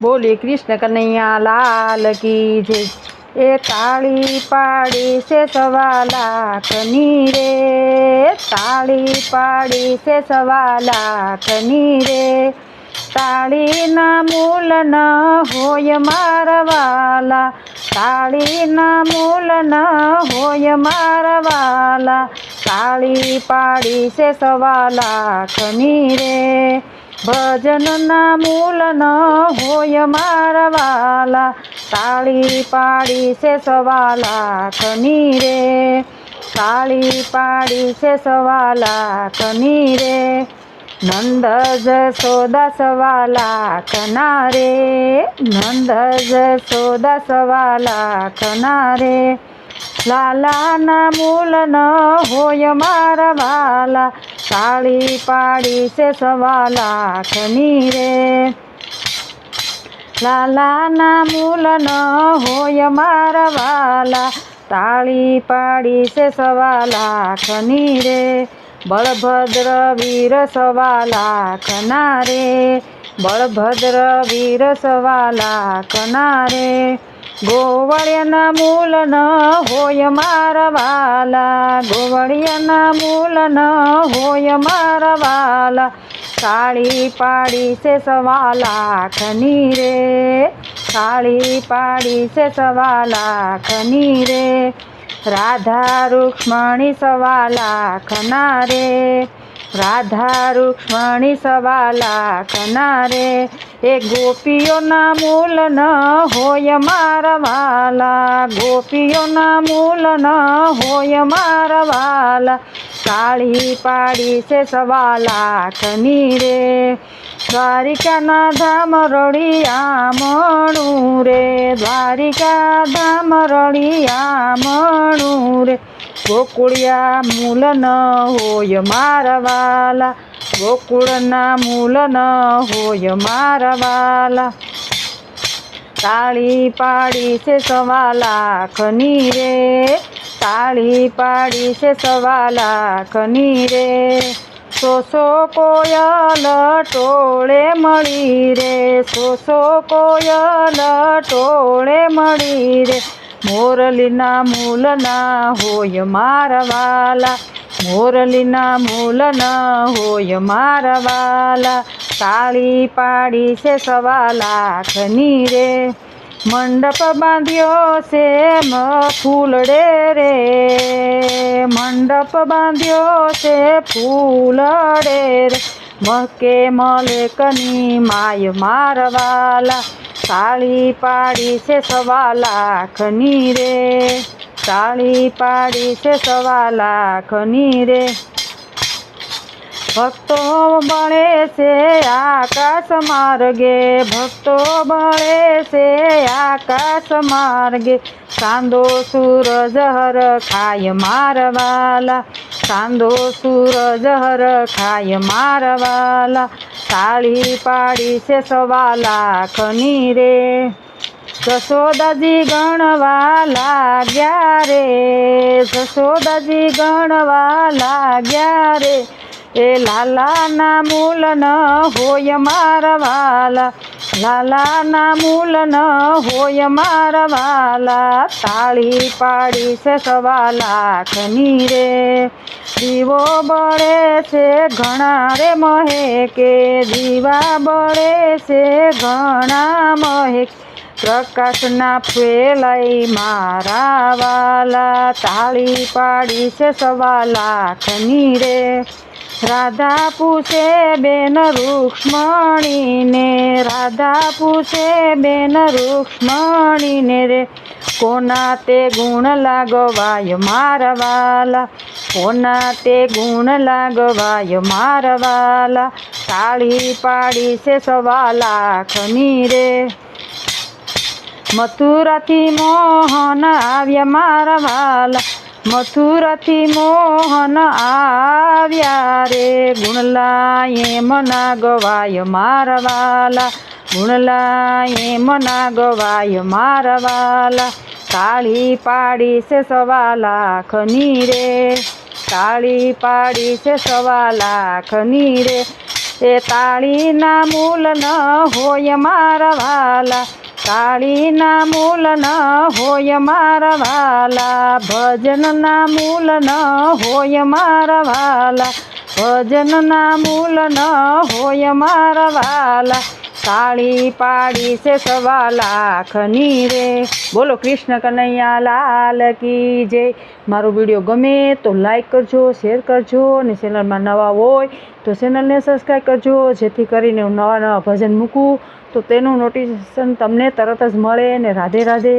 बोले कृष्ण कन्हैया लाल की जय। ए ताड़ी पाड़ी से 1.25 लाख रे, ताड़ी पाड़ी से 1.25 लाख रे। ताड़ी ना मूल न होय मारवाला, ताड़ी ना मूल न होय मारवाला। ताड़ी पाड़ी से 1.25 लाख रे, भजन ना मूल न होय मारवाला। ताड़ी पाड़ी से 1.25 लाख रे, ताड़ी पाड़ी से 1.25 लाख रे। नंद जसोदा 1.25 लाख रे, नंद जसोदा 1.25 लाख रे। लाला ना मूल न होय मारवाला, ताड़ी पाड़ी से 1.25 लाख रे। लाला ना मूल न होय मारवाला, ताड़ी पाड़ी से 1.25 लाख रे। बलभद्र वीर 1.25 लाख रे, बलभद्र वीर 1.25 लाख रे। गोवळ्यना मूल न होय मारवाला, गोवळ्यना मूल न होय मारवाला। ताड़ी पाड़ी से 1.25 लाख रे, ताड़ी पाड़ी से 1.25 लाख रे। राधा रुक्मणी 1.25 लाख रे, राधा रुक्मणी 1.25 लाख रे। ए गोपियों ना मूल न होय मारवाला, गोपियों ना मूल न होय मारवाला। ताड़ी पाड़ी से 1.25 लाख रे। द्वारिका ना धाम रड़िया मणु रे, द्वारिका धाम रड़िया मणु रे। गोकुळिया मूल न होय मारवाला, गोकुळ ना मूल न होय मारवाला। ताड़ी पाड़ी से 1.25 लाख रे, ताड़ी पाड़ी से 1.25 लाख रे। सो कोयल टोळे मळी रे, सो कोयल टोळे मळी रे। मोरलीना मूल न होय मारवाला, मोरलीना मूल न होय मारवाला। ताड़ी पाड़ी से 1.25 लाख रे। मंडप बांध्यो से फूलड़े रे, मंडप बांध्यो से फूलड़े रे। महके मलेकनी माय मारवाला, ताड़ी पाड़ी से 1.25 लाख रे, ताड़ी पाड़ी से 1.25 लाख रे। भक्तों बड़े से आकाश मार्गे, भक्तों बड़े से आकाश मार्गे। चांदो सूरज हर खाय मारवाला, चांदो सूरज हर खाय मारवाला। ताड़ी पाड़ी से 1.25 लाख रे। जसोदाजी गणवा लाग्या रे, जसोदाजी गणवा लाग्या रे। ए लाला ना मूल न होय मारवाला, लाला ना मूल न होय मारवाला। ताड़ी पाड़ी से 1.25 लाख रे। दीवो बड़े से घना रे महके, दीवा बड़े से घना महके। प्रकाश ना फैलाई मारवाला, ताड़ी पाड़ी से 1.25 लाख रे। राधा पूछे बेन रुक्मणी ने, राधा पूछे बेन रुक्मणी ने रे। कोना ते गुण लागवाय मारवाला, कोना ते गुण लागवाय मारवाला। ताड़ी पाड़ी से 1.25 लाख रे। मथुरा थी मोहन आव्या मारवाला, मथुरा थी मोहन आव्या रे। गुणलाये मना गवाय मारवाला, गुणलाये मना गवाय मारवाला। ताड़ी पाड़ी से 1.25 लाख रे, ताड़ी पाड़ी से 1.25 लाख रे। એ તાળીના મૂલ ન હોય મારા વાલા, તાળીના મૂલ ન હોય મારા વાલા, ભજનના મૂલ ન હોય મારા વાલા, ભજનના મૂલ ન હોય મારા વાલા, તાળી પાડી છે 1.25 લાખની રે. બોલો કૃષ્ણ કનૈયા લાલ કી જય. મારો વિડીયો ગમે તો લાઈક કરજો, શેર કરજો, અને ચેનલમાં નવા હોય તો ચેનલને સબસ્ક્રાઈબ કરજો, જેથી કરીને હું નવા ભજન મૂકું તો તેનું નોટિફિકેશન તમને તરત જ મળે. ને રાધે રાધે.